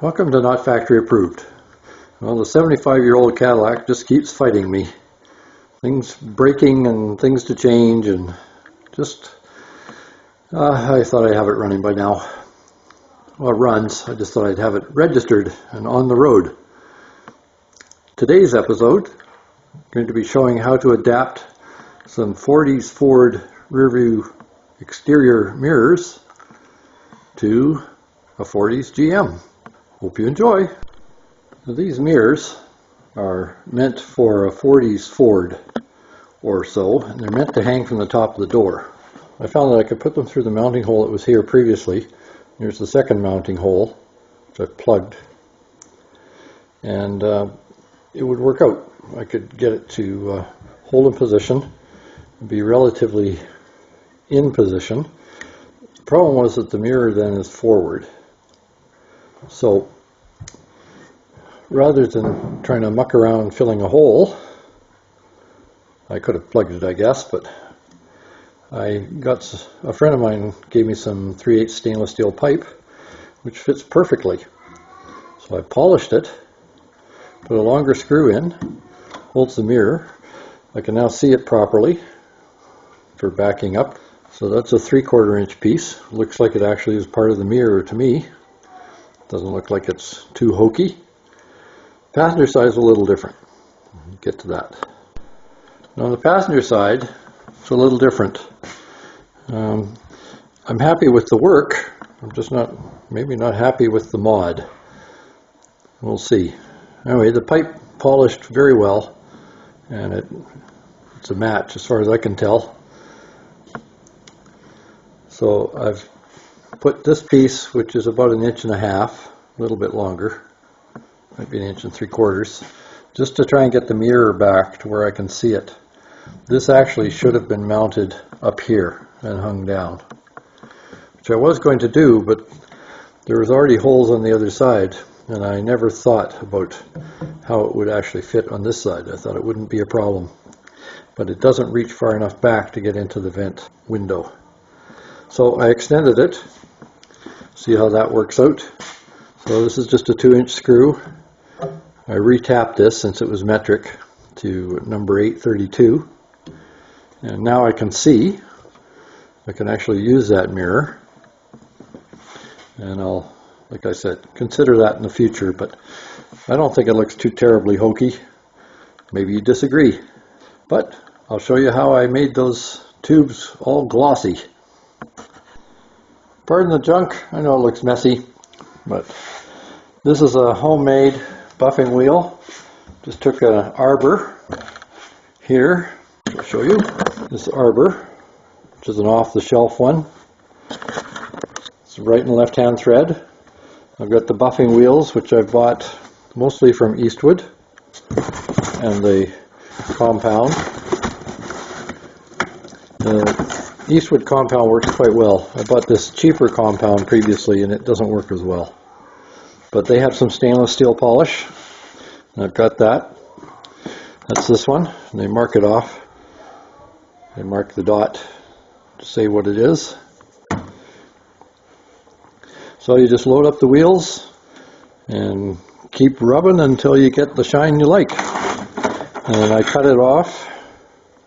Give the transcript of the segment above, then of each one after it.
Welcome to Not Factory Approved. Well, the 75-year-old Cadillac just keeps fighting me. Things breaking and things to change, and just I thought I'd have it running by now. Well, it runs. I just thought I'd have it registered and on the road. Today's episode, I'm going to be showing how to adapt some 40s Ford rearview exterior mirrors to a 40s GM. Hope you enjoy. Now, these mirrors are meant for a 40s Ford or so, and they're meant to hang from the top of the door. I found that I could put them through the mounting hole that was here previously. Here's the second mounting hole, which I've plugged, and it would work out. I could get it to hold in position and be relatively in position. The problem was that the mirror then is forward. So rather than trying to muck around filling a hole, I could have plugged it, I guess, but a friend of mine gave me some 3/8 stainless steel pipe, which fits perfectly. So I polished it, put a longer screw in, holds the mirror. I can now see it properly for backing up. So that's a 3/4 inch piece. Looks like it actually is part of the mirror to me. Doesn't look like it's too hokey. Passenger side is a little different. We'll get to that. Now on the passenger side, it's a little different. I'm happy with the work. I'm just maybe not happy with the mod. We'll see. Anyway, the pipe polished very well, and it's a match as far as I can tell. So I've put this piece, which is about 1.5 inches, a little bit longer, might be 1 3/4 inches, just to try and get the mirror back to where I can see it. This actually should have been mounted up here and hung down, which I was going to do, but there was already holes on the other side, and I never thought about how it would actually fit on this side. I thought it wouldn't be a problem, but it doesn't reach far enough back to get into the vent window. So I extended it. See how that works out. So this is just a 2-inch screw. I retapped this since it was metric to number 832. And now I can see. I can actually use that mirror. And I'll, like I said, consider that in the future, but I don't think it looks too terribly hokey. Maybe you disagree. But I'll show you how I made those tubes all glossy. Pardon the junk, I know it looks messy, but this is a homemade buffing wheel. Just took an arbor here. I'll show you this arbor, which is an off-the-shelf one. It's right and left-hand thread. I've got the buffing wheels, which I've bought mostly from Eastwood, and the compound. Eastwood compound works quite well. I bought this cheaper compound previously and it doesn't work as well. But they have some stainless steel polish, and I've got that. That's this one, and they mark it off. They mark the dot to say what it is. So you just load up the wheels and keep rubbing until you get the shine you like. And I cut it off.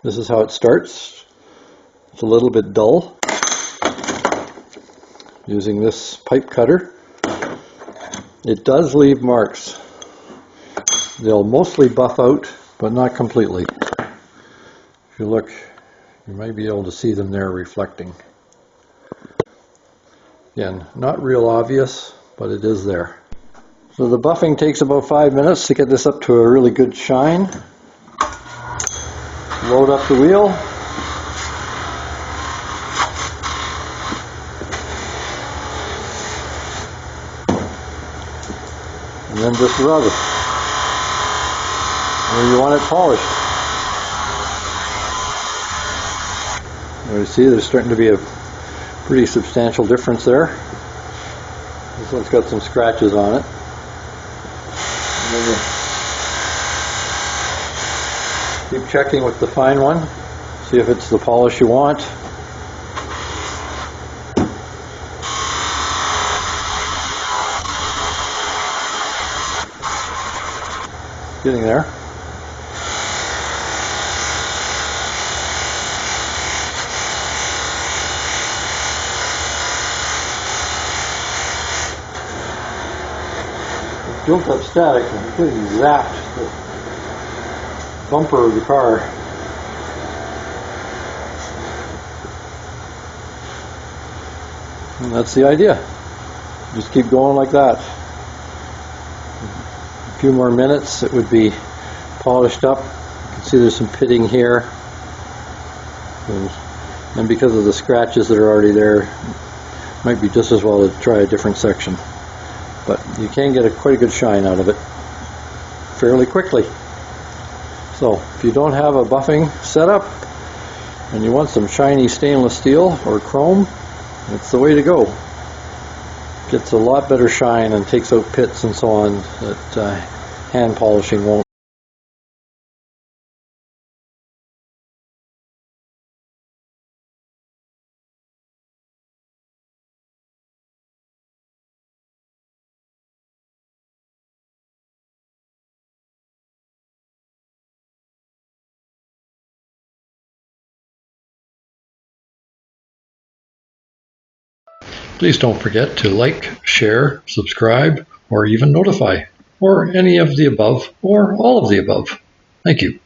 This is how it starts. It's a little bit dull, using this pipe cutter. It does leave marks. They'll mostly buff out, but not completely. If you look, you might be able to see them there reflecting. Again, not real obvious, but it is there. So the buffing takes about 5 minutes to get this up to a really good shine. Load up the wheel. And then just rub it where you want it polished. You see there's starting to be a pretty substantial difference there. This one's got some scratches on it. And then you keep checking with the fine one, see if it's the polish you want. Getting there. Built up static, I'm getting zapped the bumper of the car. And that's the idea. Just keep going like that. A few more minutes, it would be polished up. You can see there's some pitting here. And because of the scratches that are already there, it might be just as well to try a different section. But you can get quite a good shine out of it fairly quickly. So if you don't have a buffing setup and you want some shiny stainless steel or chrome, it's the way to go. Gets a lot better shine and takes out pits and so on that hand polishing won't. Please don't forget to like, share, subscribe, or even notify, or any of the above, or all of the above. Thank you.